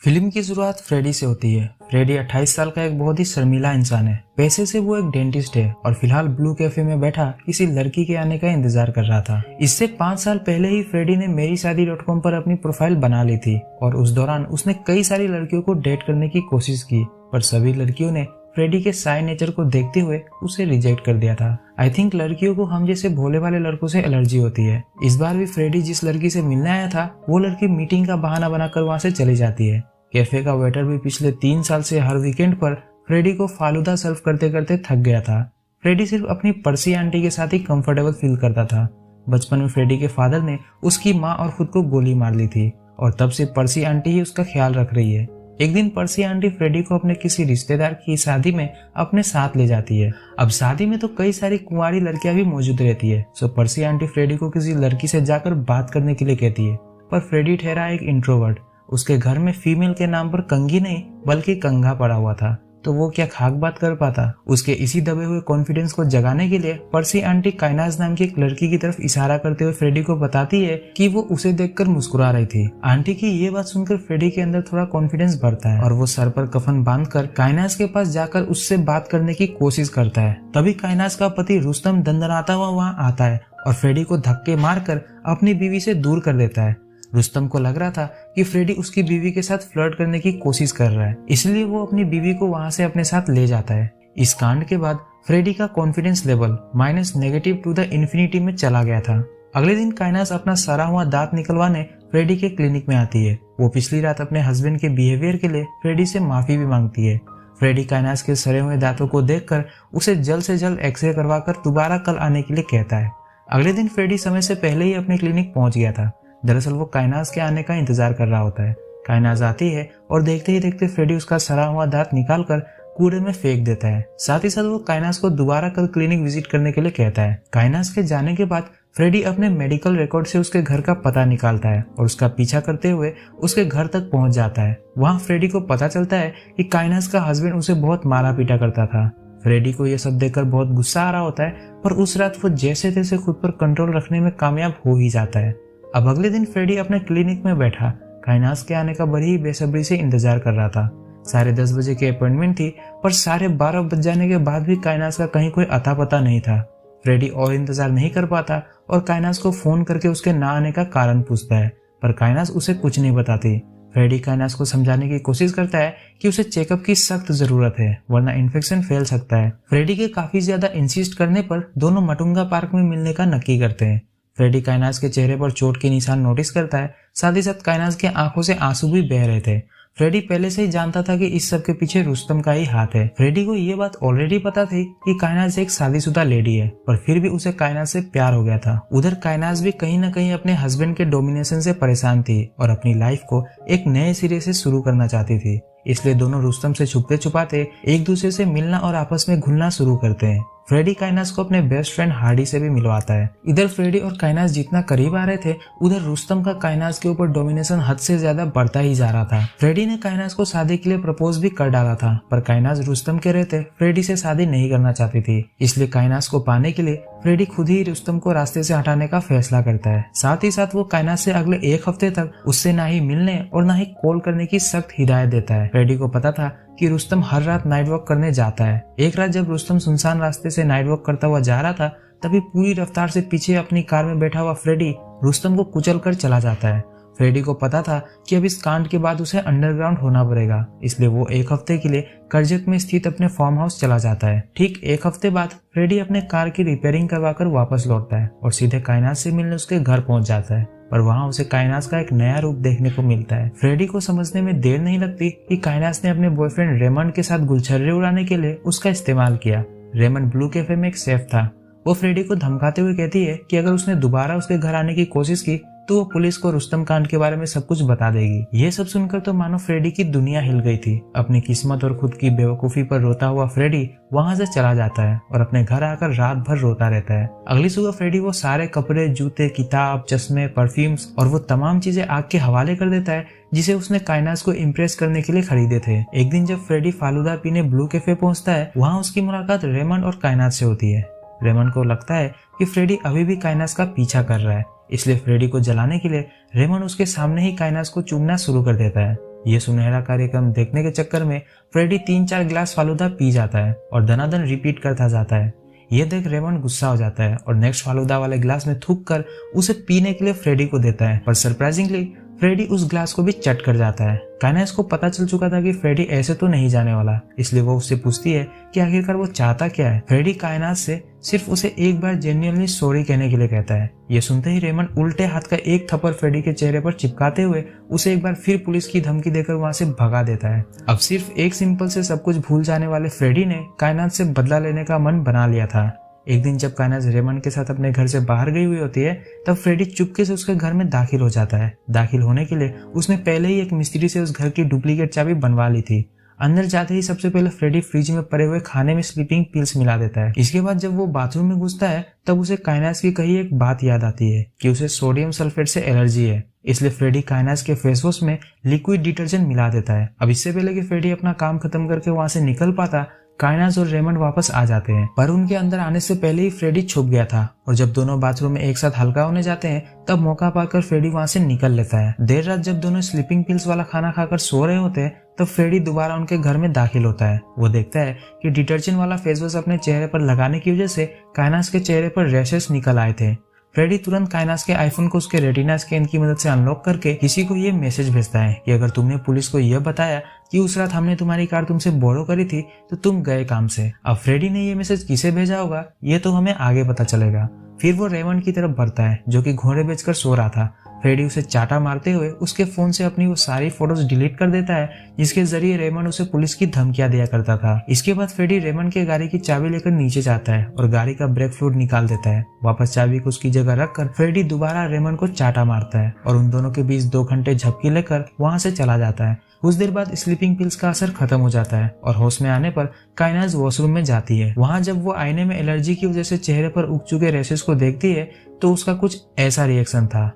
Film की शुरुआत Freddy से होती है। फ्रेडी 28 साल का एक बहुत ही शर्मीला इंसान है। पेशे से वो एक डेंटिस्ट है और फिलहाल ब्लू कैफे में बैठा किसी लड़की के आने का इंतजार कर रहा था। इससे 5 साल पहले ही फ्रेडी ने मेरीशादी.com पर अपनी प्रोफाइल बना ली थी और उस दौरान उसने कई सारी लड़कियों को डेट करने की कोशिश की, पर सभी लड़कियों ने फ्रेडी के साई नेचर को देखते हुए उसे रिजेक्ट कर दिया था। आई थिंक लड़कियों को हम जैसे भोले वाले लड़कों से एलर्जी होती है। इस बार भी फ्रेडी जिस लड़की से मिलने आया था वो लड़की मीटिंग का बहाना बनाकर वहां से चली जाती है। कैफे का वेटर भी पिछले 3 साल से हर वीकेंड पर फ्रेडी को फालूदा सर्व करते करते थक गया था। फ्रेडी सिर्फ अपनी पर्सी आंटी के साथ ही कंफर्टेबल फील करता था। बचपन में फ्रेडी के फादर ने उसकी माँ और खुद को गोली मार ली थी और तब से पर्सी आंटी ही उसका ख्याल रख रही है। एक दिन पर्सी आंटी फ्रेडी को अपने किसी रिश्तेदार की शादी में अपने साथ ले जाती है। अब शादी में तो कई सारी कुंवारी लड़कियां भी मौजूद रहती है, सो पर्सी आंटी फ्रेडी को किसी लड़की से जाकर बात करने के लिए कहती है, पर फ्रेडी ठहरा एक इंट्रोवर्ट। उसके घर में फीमेल के नाम पर कंगी नहीं बल्कि कंघा पड़ा हुआ था, तो वो क्या खाक बात कर पाता। उसके इसी दबे हुए कॉन्फिडेंस को जगाने के लिए पर्सी आंटी काइनाज नाम की एक लड़की की तरफ इशारा करते हुए फ्रेडी को बताती है कि वो उसे देखकर मुस्कुरा रही थी। आंटी की ये बात सुनकर फ्रेडी के अंदर थोड़ा कॉन्फिडेंस बढ़ता है और वो सर पर कफन बांधकर काइनाज के पास जाकर उससे बात करने की कोशिश करता है। तभी काइनाज का पति रुस्तम दंदनाता हुआ वहाँ आता है और फ्रेडी को धक्के मारकर अपनी बीवी से दूर कर देता है। रुस्तम को लग रहा था कि फ्रेडी उसकी बीवी के साथ फ्लर्ट करने की कोशिश कर रहा है, इसलिए वो अपनी बीवी को वहां से अपने साथ ले जाता है। इस कांड के बाद फ्रेडी का confidence level -negative to the infinity में चला गया था। अगले दिन काइनास अपना सड़ा हुआ दांत निकलवाने फ्रेडी के क्लिनिक में आती है। वो पिछली रात अपने हस्बैंड के बिहेवियर के लिए फ्रेडी से माफी भी मांगती है। फ्रेडी काइनास के सड़े हुए दांतों को देखकर उसे जल्द से जल्द एक्सरे करवाकर दोबारा कल आने के लिए कहता है। अगले दिन फ्रेडी समय से पहले ही अपने क्लिनिक पहुंच गया था। दरअसल वो काइनाज के आने का इंतजार कर रहा होता है। काइनाज आती है और देखते ही देखते फ्रेडी उसका सड़ा हुआ दांत निकालकर कूड़े में फेंक देता है। साथ ही साथ वो काइनाज को दोबारा कल क्लिनिक विजिट करने के लिए कहता है। काइनाज के जाने के बाद फ्रेडी अपने मेडिकल रिकॉर्ड से उसके घर का पता निकालता है और उसका पीछा करते हुए उसके घर तक पहुंच जाता है। वहाँ फ्रेडी को पता चलता है कि काइनाज का हस्बैंड उसे बहुत मारा पीटा करता था। फ्रेडी को यह सब देखकर बहुत गुस्सा आ रहा होता है, पर उस रात वो जैसे तैसे खुद पर कंट्रोल रखने में कामयाब हो ही जाता है। अब अगले दिन फ्रेडी अपने क्लिनिक में बैठा काइनाज के आने का बड़ी ही बेसब्री से इंतजार कर रहा था। 10:30 बजे की अपॉइंटमेंट थी, पर 12:30 बज जाने के बाद भी काइनाज का कहीं कोई अता पता नहीं था। फ्रेडी और इंतजार नहीं कर पाता और काइनाज को फोन करके उसके ना आने का कारण पूछता है, पर काइनाज उसे कुछ नहीं बताती। फ्रेडी काइनाज को समझाने की कोशिश करता है कि उसे चेकअप की सख्त जरूरत है, वरना इन्फेक्शन फैल सकता है। फ्रेडी के काफी ज्यादा इंसिस्ट करने पर दोनों मटुंगा पार्क में मिलने का नक्की करते हैं। फ्रेडी काइनाज के चेहरे पर चोट के निशान नोटिस करता है, साथ ही साथ काइनाज के आंखों से आंसू भी बह रहे थे। फ्रेडी पहले से ही जानता था कि इस सब के पीछे रुस्तम का ही हाथ है। फ्रेडी को ये बात ऑलरेडी पता थी कि काइनाज एक शादीशुदा लेडी है, पर फिर भी उसे काइनाज से प्यार हो गया था। उधर काइनाज भी कहीं न कहीं अपने हस्बैंड के डोमिनेशन से परेशान थी और अपनी लाइफ को एक नए सिरे से शुरू करना चाहती थी। इसलिए दोनों रुस्तम से छुपते छुपाते एक दूसरे से मिलना और आपस में घुलना शुरू करते हैं। फ्रेडी काइनाज को अपने बेस्ट फ्रेंड हार्डी से भी मिलवाता है। इधर फ्रेडी और काइनाज जितना करीब आ रहे थे, उधर रुस्तम का काइनाज के ऊपर डोमिनेशन हद से ज्यादा बढ़ता ही जा रहा था। फ्रेडी ने काइनाज को शादी के लिए प्रपोज भी कर डाला था, पर काइनाज रुस्तम के रहते फ्रेडी से शादी नहीं करना चाहती थी। इसलिए काइनाज को पाने के लिए फ्रेडी खुद ही रुस्तम को रास्ते से हटाने का फैसला करता है। साथ ही साथ वो काइनाज से अगले 1 हफ्ते तक उससे ना ही मिलने और ना ही कॉल करने की सख्त हिदायत देता है। फ्रेडी को पता था कि रुस्तम हर रात नाइट वॉक करने जाता है। एक रात जब रुस्तम सुनसान रास्ते से नाइट वॉक करता हुआ जा रहा था, तभी पूरी रफ्तार से पीछे अपनी कार में बैठा हुआ फ्रेडी रुस्तम को कुचल कर चला जाता है। फ्रेडी को पता था कि अब इस कांड के बाद उसे अंडरग्राउंड होना पड़ेगा, इसलिए वो 1 हफ्ते के लिए करजत में स्थित अपने फार्म हाउस चला जाता है। ठीक 1 हफ्ते बाद फ्रेडी अपने कार की रिपेयरिंग करवाकर वापस लौटता है और सीधे काइनाज से मिलने उसके घर पहुंच जाता है, पर वहां उसे काइनाज का एक नया रूप देखने को मिलता है। फ्रेडी को समझने में देर नहीं लगती कि काइनाज ने अपने बॉयफ्रेंड रेमंड के साथ गुलछर्रे उड़ाने के लिए उसका इस्तेमाल किया। रेमंड ब्लू कैफे में एक शेफ था। वो फ्रेडी को धमकाते हुए कहती है कि अगर उसने दोबारा उसके घर आने की कोशिश की तो वो पुलिस को रुस्तम कांड के बारे में सब कुछ बता देगी। ये सब सुनकर तो मानो फ्रेडी की दुनिया हिल गई थी। अपनी किस्मत और खुद की बेवकूफी पर रोता हुआ फ्रेडी वहां से चला जाता है और अपने घर आकर रात भर रोता रहता है। अगली सुबह फ्रेडी वो सारे कपड़े, जूते, किताब, चश्मे, परफ्यूम्स और वो तमाम चीजें आग के हवाले कर देता है जिसे उसने काइनाज को इम्प्रेस करने के लिए खरीदे थे। एक दिन जब फ्रेडी फालूदा पीने ब्लू कैफे पहुंचता है, वहाँ उसकी मुलाकात रेमंड और काइनाज से होती है। रेमंड को लगता है कि फ्रेडी अभी भी काइनाज का पीछा कर रहा है, इसलिए फ्रेडी को जलाने के लिए रेमंड उसके सामने ही काइनाज को चूमना शुरू कर देता है। ये सुनहरा कार्यक्रम देखने के चक्कर में फ्रेडी 3-4 गिलास फालूदा पी जाता है और दनादन रिपीट करता जाता है। ये देख रेमंड गुस्सा हो जाता है और नेक्स्ट फालूदा वाले गिलास में थूक कर उसे पीने के लिए फ्रेडी को देता है, पर सरप्राइजिंगली फ्रेडी उस ग्लास को भी चट कर जाता है। काइनास को पता चल चुका था कि फ्रेडी ऐसे तो नहीं जाने वाला, इसलिए वो उससे पूछती है कि आखिरकार वो चाहता क्या है। फ्रेडी काइनास से सिर्फ उसे एक बार जेन्युइनली सॉरी कहने के लिए कहता है। ये सुनते ही रेमंड उल्टे हाथ का एक थप्पड़ फ्रेडी के चेहरे पर चिपकाते हुए उसे एक बार फिर पुलिस की धमकी देकर वहां से भगा देता है। अब सिर्फ एक सिंपल से सब कुछ भूल जाने वाले फ्रेडी ने काइनास से बदला लेने का मन बना लिया था। एक दिन जब काइनास रेमंड के साथ अपने घर से बाहर गई हुई होती है, तब फ्रेडी चुपके से उसके घर में दाखिल हो जाता है। दाखिल होने के लिए उसने पहले ही एक मिस्त्री से उस घर की डुप्लीकेट चाबी बनवा ली थी। अंदर जाते ही सबसे पहले फ्रेडी फ्रिज में पड़े हुए खाने में स्लीपिंग पिल्स मिला देता है। इसके बाद जब वो बाथरूम में घुसता है, तब उसे काइनास की कही एक बात याद आती है कि उसे सोडियम सल्फेट से एलर्जी है, इसलिए फ्रेडी काइनास के फेस वॉश में लिक्विड डिटर्जेंट मिला देता है। अब इससे पहले कि फ्रेडी अपना काम खत्म करके वहां से निकल पाता, काइनास और रेमंड वापस आ जाते हैं, पर उनके अंदर आने से पहले ही फ्रेडी छुप गया था। और जब दोनों बाथरूम में एक साथ हल्का होने जाते हैं, तब मौका पाकर फ्रेडी वहां से निकल लेता है। देर रात जब दोनों स्लीपिंग पिल्स वाला खाना खाकर सो रहे होते हैं, तब फ्रेडी दोबारा उनके घर में दाखिल होता है। वो देखता है कि डिटर्जेंट वाला फेस वॉश अपने चेहरे पर लगाने की वजह से काइनास के चेहरे पर रैशेस निकल आए थे। फ्रेडी तुरंत काइनास के आईफोन को उसके रेटिना स्कैन की मदद से अनलॉक करके किसी को ये मैसेज भेजता है कि अगर तुमने पुलिस को यह बताया कि उस रात हमने तुम्हारी कार तुमसे बोरो करी थी, तो तुम गए काम से। अब फ्रेडी ने ये मैसेज किसे भेजा होगा ये तो हमें आगे पता चलेगा। फिर वो रेमंड की तरफ बढ़ता है, जो कि घोड़े बेचकर सो रहा था। फ्रेडी उसे चाटा मारते हुए उसके फोन से अपनी वो सारी फोटोज डिलीट कर देता है, जिसके जरिए रेमंड उसे पुलिस की धमकियां दिया करता था। इसके बाद फ्रेडी रेमंड के गाड़ी की चाबी लेकर नीचे जाता है और गाड़ी का ब्रेक फ्लूइड निकाल देता है। वापस चाबी को उसकी जगह रखकर फ्रेडी दोबारा रेमंड को चाटा मारता है और उन दोनों के बीच 2 घंटे झपकी लेकर वहां से चला जाता है। कुछ देर बाद स्लीपिंग पिल्स का असर खत्म हो जाता है और होश में आने पर काइनास वॉशरूम में जाती है। वहां जब वो आईने में एलर्जी की वजह से चेहरे पर उग चुके रैशेस को देखती है, तो उसका कुछ ऐसा रिएक्शन था।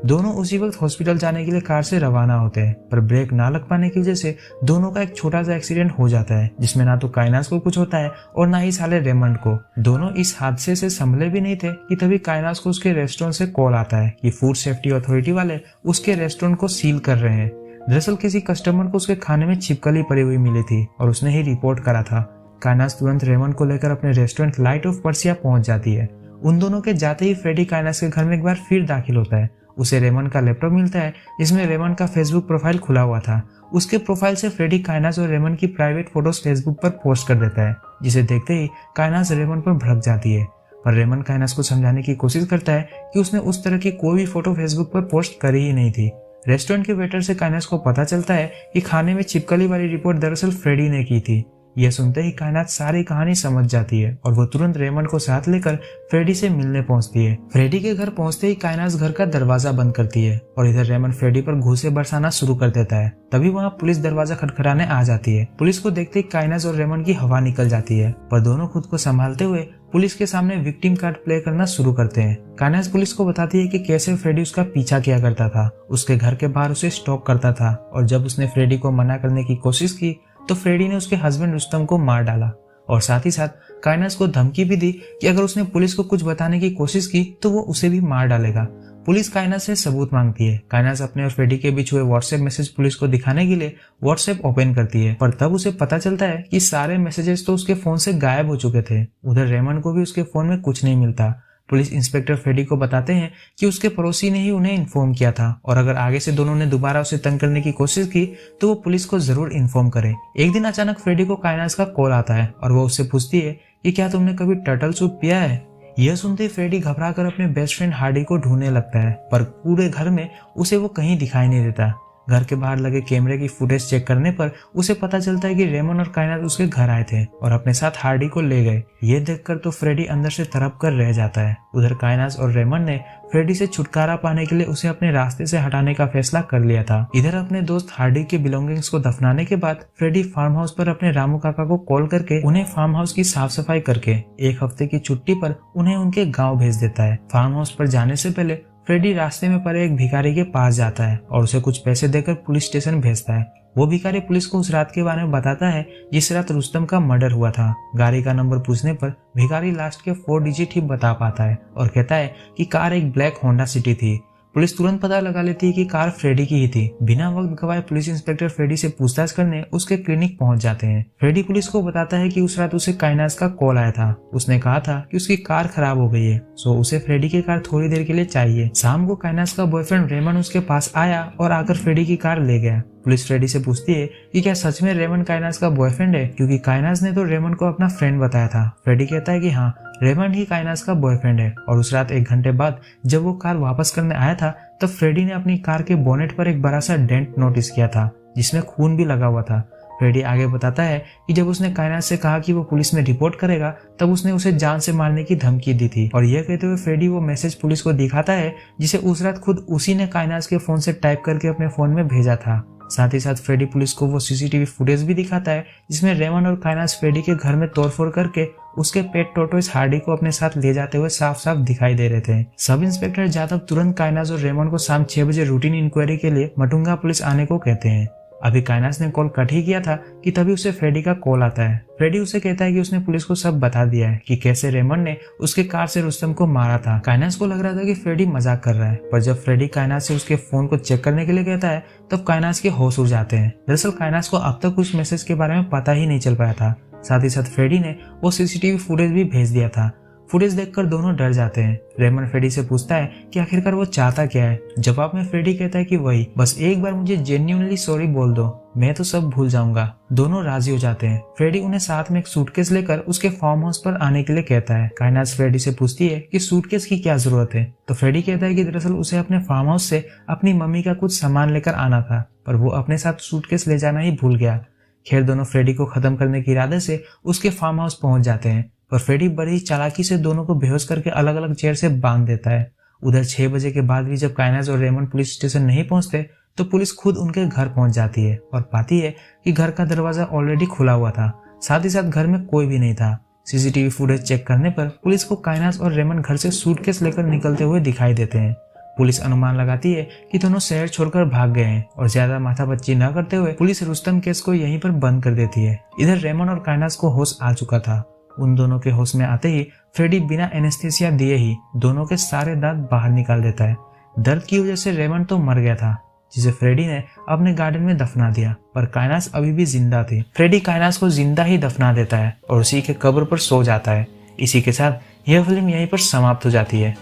दोनों उसी वक्त हॉस्पिटल जाने के लिए कार से रवाना होते हैं, पर ब्रेक ना लग पाने की वजह से दोनों का एक छोटा सा एक्सीडेंट हो जाता है, जिसमें ना तो काइनास को कुछ होता है और ना ही साले रेमंड को। दोनों इस हादसे से संभले भी नहीं थे कि तभी काइनास को उसके रेस्टोरेंट से कॉल आता है कि फूड सेफ्टी अथॉरिटी वाले उसके रेस्टोरेंट को सील कर रहे हैं। दरअसल किसी कस्टमर को उसके खाने में छिपकली पड़ी हुई मिली थी और उसने ही रिपोर्ट करा था। काइनास तुरंत रेमंड को लेकर अपने रेस्टोरेंट लाइट ऑफ पर्सिया पहुंच जाती है। उन दोनों के जाते ही फ्रेडी काइनास के घर में एक बार फिर दाखिल होता है। उसे रेमंड का लैपटॉप मिलता है, जिसमें रेमंड का फेसबुक प्रोफाइल खुला हुआ था। उसके प्रोफाइल से फ्रेडी काइनास और रेमंड की प्राइवेट फोटोज फेसबुक पर पोस्ट कर देता है, जिसे देखते ही काइनास रेमंड पर भड़क जाती है। पर रेमंड काइनास को समझाने की कोशिश करता है कि उसने उस तरह की कोई भी फोटो फेसबुक पर पोस्ट करी ही नहीं थी। रेस्टोरेंट के वेटर से काइनास को पता चलता है कि खाने में छिपकली वाली रिपोर्ट दरअसल फ्रेडी ने की थी। यह सुनते ही काइनास सारी कहानी समझ जाती है और वो तुरंत रेमंड को साथ लेकर फ्रेडी से मिलने पहुंचती है। फ्रेडी के घर पहुंचते ही काइनास घर का दरवाजा बंद करती है और इधर रेमंड फ्रेडी पर घूंसे बरसाना शुरू कर देता है। तभी वहां पुलिस दरवाजा खटखटाने आ जाती है। पुलिस को देखते ही काइनास और रेमंड की हवा निकल जाती है, पर दोनों खुद को संभालते हुए पुलिस के सामने विक्टिम कार्ड प्ले करना शुरू करते हैं। काइनास पुलिस को बताती है कि कैसे फ्रेडी उसका पीछा किया करता था, उसके घर के बाहर उसे स्टॉक करता था और जब उसने फ्रेडी को मना करने की कोशिश की तो फ्रेडी ने उसके हस्बैंड रुस्तम को मार डाला और साथ ही साथ काइनास को धमकी भी दी कि अगर उसने पुलिस को कुछ बताने की कोशिश की तो वो उसे भी मार डालेगा। पुलिस काइनास से सबूत मांगती है। काइनास अपने और फ्रेडी के बीच हुए व्हाट्सएप मैसेज पुलिस को दिखाने के लिए व्हाट्सएप ओपन करती है, पर तब उसे पता चलता है कि सारे मैसेजेस तो उसके फोन से गायब हो चुके थे। उधर रेमंड को भी उसके फोन में कुछ नहीं मिलता। पुलिस इंस्पेक्टर फ्रेडी को बताते हैं कि उसके पड़ोसी ने ही उन्हें इन्फॉर्म किया था और अगर आगे से दोनों ने दोबारा उसे तंग करने की कोशिश की तो वो पुलिस को जरूर इन्फॉर्म करे। एक दिन अचानक फ्रेडी को काइनास का कॉल आता है और वो उससे पूछती है कि क्या तुमने कभी टर्टल सूप पिया है। यह सुनते ही फ्रेडी घबराकर अपने बेस्ट फ्रेंड हार्डी को ढूंढने लगता है, पर पूरे घर में उसे वो कहीं दिखाई नहीं देता। घर के बाहर लगे कैमरे की फुटेज चेक करने पर उसे पता चलता है कि रेमंड और काइनास उसके घर आए थे और अपने साथ हार्डी को ले गए। ये देखकर तो फ्रेडी अंदर से तड़प कर रह जाता है। उधर काइनास और रेमंड ने फ्रेडी से छुटकारा पाने के लिए उसे अपने रास्ते से हटाने का फैसला कर लिया था। इधर अपने दोस्त हार्डी के बिलोंगिंग्स को दफनाने के बाद फ्रेडी फार्म हाउस पर अपने रामू काका को कॉल करके उन्हें फार्म हाउस की साफ सफाई करके 1 हफ्ते की छुट्टी पर उन्हें उनके गाँव भेज देता है। फार्म हाउस पर जाने से पहले फ्रेडी रास्ते में पड़े एक भिखारी के पास जाता है और उसे कुछ पैसे देकर पुलिस स्टेशन भेजता है। वो भिखारी पुलिस को उस रात के बारे में बताता है जिस रात रुस्तम का मर्डर हुआ था। गाड़ी का नंबर पूछने पर भिखारी लास्ट के 4 डिजिट ही बता पाता है और कहता है कि कार एक ब्लैक होंडा सिटी थी। पुलिस तुरंत पता लगा लेती है कि कार फ्रेडी की ही थी। बिना वक्त गवाए पुलिस इंस्पेक्टर फ्रेडी से पूछताछ करने उसके क्लिनिक पहुंच जाते हैं। फ्रेडी पुलिस को बताता है कि उस रात उसे काइनास का कॉल आया था। उसने कहा था कि उसकी कार खराब हो गई है, सो उसे फ्रेडी की कार थोड़ी देर के लिए चाहिए। शाम को काइनास का बॉयफ्रेंड रेमन उसके पास आया और आकर फ्रेडी की कार ले गया। पुलिस फ्रेडी से पूछती है कि क्या सच में रेमन काइनास का बॉयफ्रेंड है, क्योंकि काइनास ने तो रेमन को अपना फ्रेंड बताया था। फ्रेडी कहता है कि हाँ, रेमन ही काइनास का बॉयफ्रेंड है। और उस रात 1 घंटे बाद जब वो कार वापस करने आया था तब फ्रेडी ने अपनी कार के बोनेट पर एक बड़ा सा डेंट नोटिस किया था जिसमें खून भी लगा हुआ था। फ्रेडी आगे बताता है कि जब उसने काइनास से कहा कि वो पुलिस में रिपोर्ट करेगा तब उसने उसे जान से मारने की धमकी दी थी। और यह कहते हुए फ्रेडी वो मैसेज पुलिस को दिखाता है जिसे उस रात खुद उसी ने काइनास के फोन से टाइप करके अपने फोन में भेजा था। साथ ही साथ फ्रेडी पुलिस को वो सीसीटीवी फुटेज भी दिखाता है जिसमें रेमन और काइनास फ्रेडी के घर में तोड़फोड़ करके उसके पेट टोटोइस हार्डी को अपने साथ ले जाते हुए साफ साफ दिखाई दे रहे थे। सब इंस्पेक्टर जादव तुरंत काइनास और रेमन को शाम 6 बजे रूटीन इंक्वायरी के लिए मटुंगा पुलिस आने को कहते हैं। अभी काइनास ने कॉल कट ही किया था कि तभी उसे फ्रेडी का कॉल आता है। फ्रेडी उसे कहता है कि उसने पुलिस को सब बता दिया है कि कैसे रेमन ने उसके कार से रुस्तम को मारा था। काइनास को लग रहा था कि फ्रेडी मजाक कर रहा है, पर जब फ्रेडी काइनास से उसके फोन को चेक करने के लिए कहता है तब काइनास के होश उड़ जाते हैं। दरअसल काइनास को अब तक उस मैसेज के बारे में पता ही नहीं चल पाया था। साथ ही साथ फ्रेडी ने वो सीसीटीवी फुटेज भी भेज दिया था। फुटेज देखकर दोनों डर जाते हैं। रेमन फ्रेडी से पूछता है कि आखिरकार वो चाहता क्या है। जवाब में फ्रेडी कहता है कि वही, बस एक बार मुझे जेन्युइनली सॉरी बोल दो, मैं तो सब भूल जाऊंगा। दोनों राजी हो जाते हैं। फ्रेडी उन्हें साथ में एक सूटकेस लेकर उसके फार्म हाउस पर आने के लिए कहता है। काइनास फ्रेडी से पूछती है कि सूटकेस की क्या जरूरत है, तो फ्रेडी कहता है कि दरअसल उसे अपने फार्म हाउस से अपनी मम्मी का कुछ सामान लेकर आना था, पर वो अपने साथ सूटकेस ले जाना ही भूल गया। खैर दोनों फ्रेडी को खत्म करने के इरादे से उसके फार्म हाउस पहुंच जाते हैं, पर फ्रेडी बड़ी ही चालाकी से दोनों को बेहोश करके अलग अलग चेयर से बांध देता है। उधर 6 बजे के बाद भी जब काइनास और रेमन पुलिस स्टेशन नहीं पहुंचते तो पुलिस खुद उनके घर पहुंच जाती है और पाती है कि घर का दरवाजा ऑलरेडी खुला हुआ था। साथ ही साथ घर में कोई भी नहीं था। सीसीटीवी फुटेज चेक करने पर पुलिस को काइनास और रेमन घर से सूटकेस लेकर निकलते हुए दिखाई देते हैं। पुलिस अनुमान लगाती है कि दोनों शहर छोड़कर भाग गए हैं और ज्यादा माथापच्ची न करते हुए पुलिस रुस्तम केस को यहीं पर बंद कर देती है। इधर रेमन और काइनास को होश आ चुका था। उन दोनों के होश में आते ही फ्रेडी बिना एनेस्थीसिया दिए ही दोनों के सारे दांत बाहर निकाल देता है। दर्द की वजह से रेमन तो मर गया था, जिसे फ्रेडी ने अपने गार्डन में दफना दिया, पर काइनास अभी भी जिंदा थी। फ्रेडी काइनास को जिंदा ही दफना देता है और उसी के कब्र पर सो जाता है। इसी के साथ यह फिल्म यहीं पर समाप्त हो जाती है।